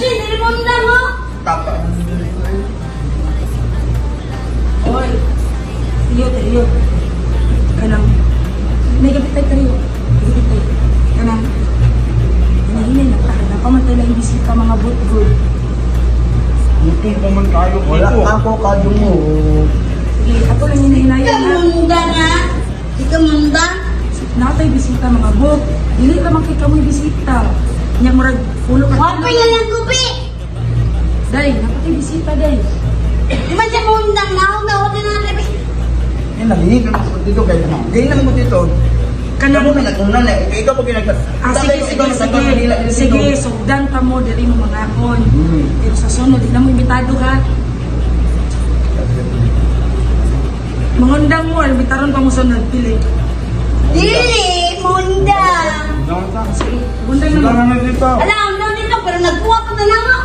Hindi mo na mo. Tapa. Oy. Tiyo. Kanang. May gabitay tayo. Gabitay. Kanang. Hinahinay na tayo. Napamatay lang yung bisita mga butgod. Butong pa man tayo dito. Wala ako kadyo mo. Sige, ako lang hinahinayan Ikaw na. munda nga. Ikaw munda. Natay bisita mga buk. Dili ka makita mo yung bisita. Nya murag pulo ka. Wapay na lang gubi. Day, napatay bisita day. Di man siya mundang naog na ako din na labi. Yan nalihig naman ko dito kay ano. Ganyan naman ko dito. Kanang Kamu nagkunan na. Ikaw pa ginagkat. Sige, sugdan ka mo, dali mo mga akon. Pero sa sunod, di na mo imbitado ha. Mangundang mo, imbitaron pa mo sunod, pili. Dili, munda. Sige, gundang Wala naman. na dito. Alam, nandito, pero nagkuha ko na lang ako.